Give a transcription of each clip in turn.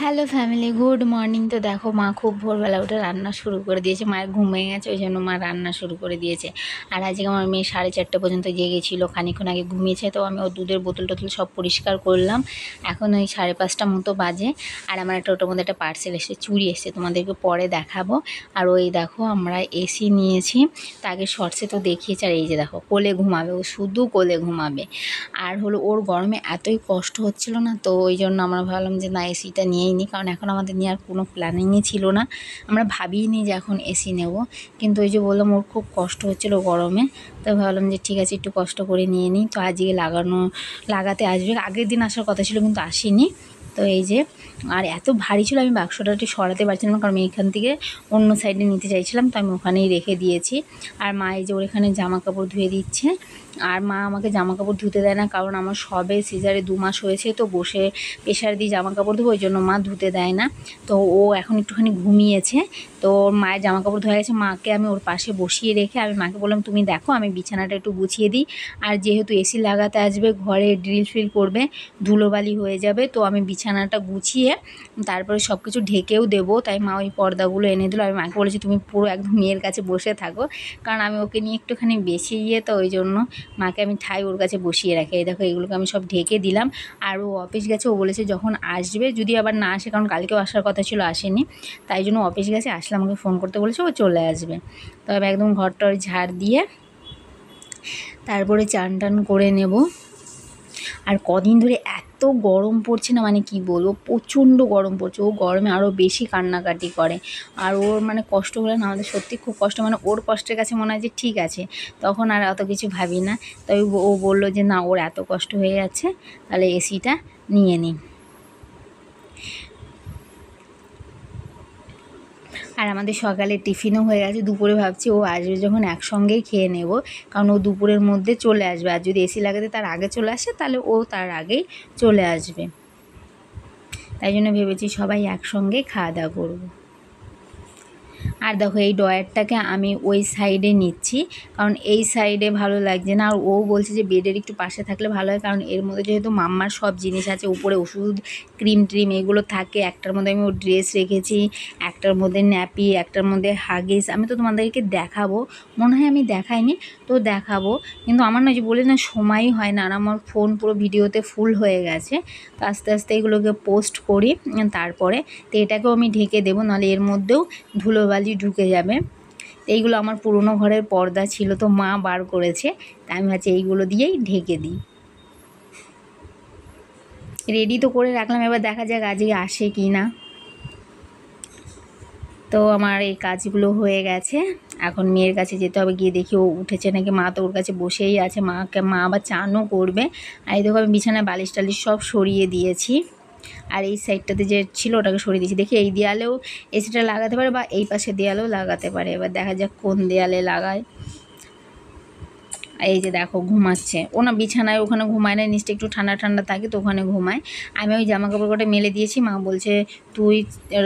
Hello family, good morning. তো দেখো মা খুব ভোরবেলা উঠে রান্না শুরু করে দিয়েছে। মায়ের ঘুমিয়ে গেছে, ওই জন্য মা রান্না শুরু করে দিয়েছে। আর আজকে আমার মেয়ে 4:30 পর্যন্ত জেগেছিল, খানিক্ষণ আগে ঘুমিয়েছে। তো আমি ওর দুধের বোতল টোতল সব পরিষ্কার করলাম। এখন ওই 5:30 মতো বাজে। আর আমার একটা ওটার মধ্যে একটা পার্সেল এসে চুড়ি এসছে, তোমাদেরকে পরে দেখাবো। আর ওই দেখো আমরা এসি নিয়েছি, তা আগে শর্টসে তো দেখিয়েছে। আর এই যে দেখো কোলে ঘুমাবে, ও শুধু কোলে ঘুমাবে। আর হলো ওর গরমে এতই কষ্ট হচ্ছিল না, তো ওই জন্য আমরা ভাবলাম যে না এসিটা নিয়েই নিই, কারণ এখন আমাদের নেওয়ার কোনো প্ল্যানিংই ছিল না। আমরা ভাবিনি যে এখন এসি নেব, কিন্তু ওই যে বললাম ওর খুব কষ্ট হচ্ছিল গরমে, তো ভাবলাম যে ঠিক আছে একটু কষ্ট করে নিয়ে নিই। তো আজকে লাগাতে আসবে, আগের দিন আসার কথা ছিল কিন্তু আসেনি। তো এই যে, আর এত ভারী ছিল আমি বাক্সটা একটু সরাতে পারছিলাম না, কারণ আমি এখান থেকে অন্য সাইডে নিতে চাইছিলাম, তো আমি ওখানেই রেখে দিয়েছি। আর মা এই যে ওর এখানে জামা কাপড় ধুয়ে দিচ্ছে। আর মা আমাকে জামা কাপড় ধুতে দেয় না, কারণ আমার সবে সিজারে 2 মাস হয়েছে, তো বসে প্রেশার দিয়ে জামা কাপড় ধোবো, ওই জন্য মা ধুতে দেয় না। তো ও এখন একটুখানি ঘুমিয়েছে, তো ওর মায়ের জামা কাপড় ধোয়া গেছে। মাকে আমি ওর পাশে বসিয়ে রেখে আমি মাকে বললাম তুমি দেখো, আমি বিছানাটা একটু গুছিয়ে দিই। আর যেহেতু এসি লাগাতে আসবে, ঘরে ড্রিল ফ্রিল করবে, ধুলোবালি হয়ে যাবে, তো আমি বিছানাটা গুছিয়ে তারপরে সব কিছু ঢেকেও দেবো। তাই মা ওই পর্দাগুলো এনে দিল। আমি মাকে বলেছি তুমি পুরো একদম মেয়ের কাছে বসে থাকো, কারণ আমি ওকে নিয়ে একটুখানি বেশি তো ওই জন্য মাকে আমি ঠাই ওর কাছে বসিয়ে রাখি। এই দেখো এগুলোকে আমি সব ঢেকে দিলাম। আর ও অফিস গেছে, ও বলেছে যখন আসবে, যদি আবার না আসে, কারণ কালকেও আসার কথা ছিল আসেনি, তাই জন্য অফিস গেছে, আসলে আমাকে ফোন করতে বলেছে, ও চলে আসবে। তবে একদম ঘরটার ঝাড় দিয়ে তারপরে চান টান করে নেব। আর কদিন ধরে এত গরম পড়ছে না, মানে কি বলবো, প্রচণ্ড গরম পড়ছে। ও গরমে আরও বেশি কান্নাকাটি করে। আর ওর মানে কষ্ট হলে না আমাদের সত্যি খুব কষ্ট, মানে ওর কষ্টের কাছে মনে হয় যে ঠিক আছে, তখন আর অত কিছু ভাবি না। তাই ও বললো যে না, ওর এত কষ্ট হয়ে যাচ্ছে, তাহলে এসিটা নিয়ে নিই। আর আমাদের সকালে টিফিনও হয়ে গেছে, দুপুরে ভাবছি ও আসবে যখন একসঙ্গেই খেয়ে নেব, কারণ ও দুপুরের মধ্যে চলে আসবে। আর যদি এসি লাগাতে তার আগে চলে আসে, তাহলে ও তার আগেই চলে আসবে। তাই জন্য ভেবেছি সবাই একসঙ্গে খাওয়া দাওয়া করবো। আর দেখো এই ড্রয়ারটাকে আমি ওই সাইডে নিচ্ছি, কারণ এই সাইডে ভালো লাগছে না। আর ও বলছে যে বেডের একটু পাশে থাকলে ভালো হয়, কারণ এর মধ্যে যেহেতু মাম্মার সব জিনিস আছে, উপরে ওষুধ, ক্রিম ট্রিম এগুলো থাকে। একটার মধ্যে আমি ওর ড্রেস রেখেছি, একটার মধ্যে ন্যাপি, একটার মধ্যে হাগিস। আমি তো তোমাদেরকে দেখাবো, মনে হয় আমি দেখাইনি, তো দেখাবো। কিন্তু আমার না যে বলে না সময়ই হয় না, আর আমার ফোন পুরো ভিডিওতে ফুল হয়ে গেছে। তো আস্তে আস্তে এগুলোকে পোস্ট করি তারপরে। তো এটাকেও আমি ঢেকে দেবো, নাহলে এর মধ্যেও ধুলোবালি ঢুকে যাবে। এইগুলো আমার পুরনো ঘরের পর্দা ছিল, তো মা বার করেছে, তাই আমি ভাবছি এইগুলো দিয়েই ঢেকে দিই। রেডি তো করে রাখলাম, এবার দেখা যাক আজকে আসে কি না। তো আমার এই কাজগুলো হয়ে গেছে, এখন মেয়ের কাছে যেতে হবে, গিয়ে দেখি ও উঠেছে নাকি। মা তো ওর কাছে বসেই আছে, মা আবার চানও করবে। আর এই দেখো আমি বিছানায় বালিশ টালিশ সব সরিয়ে দিয়েছি। আর এই সাইডটাতে যে ছিল ওটাকে সরিয়ে দিয়েছি। দেখি এই দেয়ালেও এসিটা লাগাতে পারে, বা এই পাশে দেয়ালেও লাগাতে পারে। এবার দেখা যাক কোন দেয়ালে লাগায়। এই যে দেখো ঘুমাচ্ছে, ও না বিছানায় ওখানে ঘুমায় না, নিচটা একটু ঠান্ডা ঠান্ডা থাকে, তো ওখানে ঘুমায়। আমি ওই জামা কাপড় কটা মেলে দিয়েছি, মা বলছে তুই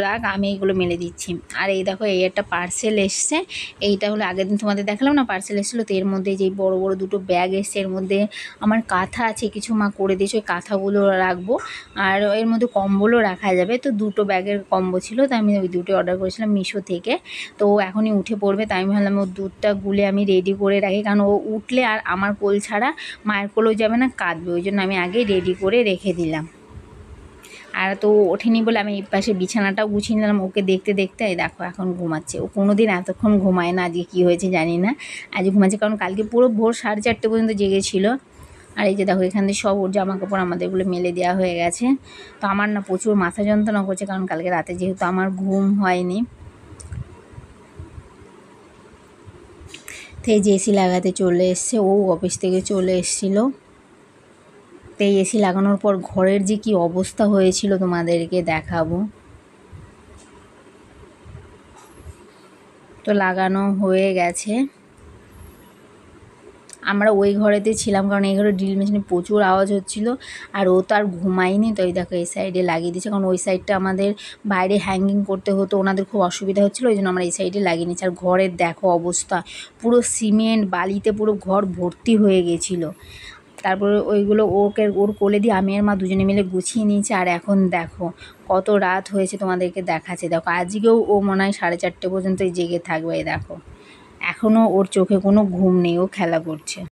রাখ, আমি এইগুলো মেলে দিচ্ছি। আর এই দেখো এই একটা পার্সেল এসছে, এইটা হলো আগের দিন তোমাদের দেখালাম না পার্সেল এসেছিলো, তো এর মধ্যে যে বড় বড় দুটো ব্যাগ এসছে, এর মধ্যে আমার কাঁথা আছে কিছু, মা করে দিয়েছে, ওই কাঁথাগুলো রাখবো। আর এর মধ্যে কম্বলও রাখা যাবে, তো দুটো ব্যাগের কম্বো ছিল, তো আমি ওই দুটো অর্ডার করেছিলাম মিশো থেকে। তো ও এখনই উঠে পড়বে, তাই আমি ভাবলাম ওর দুধটা গুলে আমি রেডি করে রাখি, কারণ ও উঠলে আর আমার কোল ছাড়া মায়ের কোলেও যাবে না, কাঁদবে, ওই জন্য আমি আগে রেডি করে রেখে দিলাম। আর তো ওঠেনি বলে আমি এই পাশে বিছানাটাও গুছিয়ে নিলাম ওকে দেখতে দেখতে। এই দেখো এখন ঘুমাচ্ছে। ও কোনো দিন এতক্ষণ ঘুমায় না, আজকে কী হয়েছে জানি না, আজ ঘুমাচ্ছে, কারণ কালকে পুরো ভোর 4:30 পর্যন্ত জেগেছিল। আর এই যে দেখো এখান থেকে সব ওর জামা কাপড় আমাদেরগুলো মেলে দেওয়া হয়ে গেছে। তো আমার না প্রচুর মাথা যন্ত্রণা করছে, কারণ কালকে রাতে যেহেতু আমার ঘুম হয়নি। তো এই যে এসি লাগাতে চলে এসছে, ও অফিস থেকে চলে এসেছিলো। তো এই এসি লাগানোর পর ঘরের যে কি অবস্থা হয়েছিল তোমাদেরকে দেখাবো। তো লাগানো হয়ে গেছে, আমরা ওই ঘরেতে ছিলাম, কারণ এই ঘরে ড্রিল মেশিনে প্রচুর আওয়াজ হচ্ছিল। আর ও তো আর ঘুমায়নি, তো এই দেখো এই সাইডে লাগিয়ে দিয়েছে, কারণ ওই সাইডটা আমাদের বাইরে হ্যাঙ্গিং করতে হতো, ওনাদের খুব অসুবিধা হচ্ছিলো, ওই জন্য আমরা এই সাইডে লাগিয়ে নিচ্ছি। আর ঘরের দেখো অবস্থা, পুরো সিমেন্ট বালিতে পুরো ঘর ভর্তি হয়ে গেছিলো। তারপরে ওইগুলো ওর কোলে দিয়ে আমি আর মা দুজনে মিলে গুছিয়ে নিয়েছি। আর এখন দেখো কত রাত হয়েছে তোমাদেরকে দেখাচ্ছে। দেখো আজকেও ও মনে হয় 4:30 পর্যন্তই জেগে থাকবে। এই দেখো এখনও ওর চোখে কোনো ঘুম নেই, ও খেলা করছে।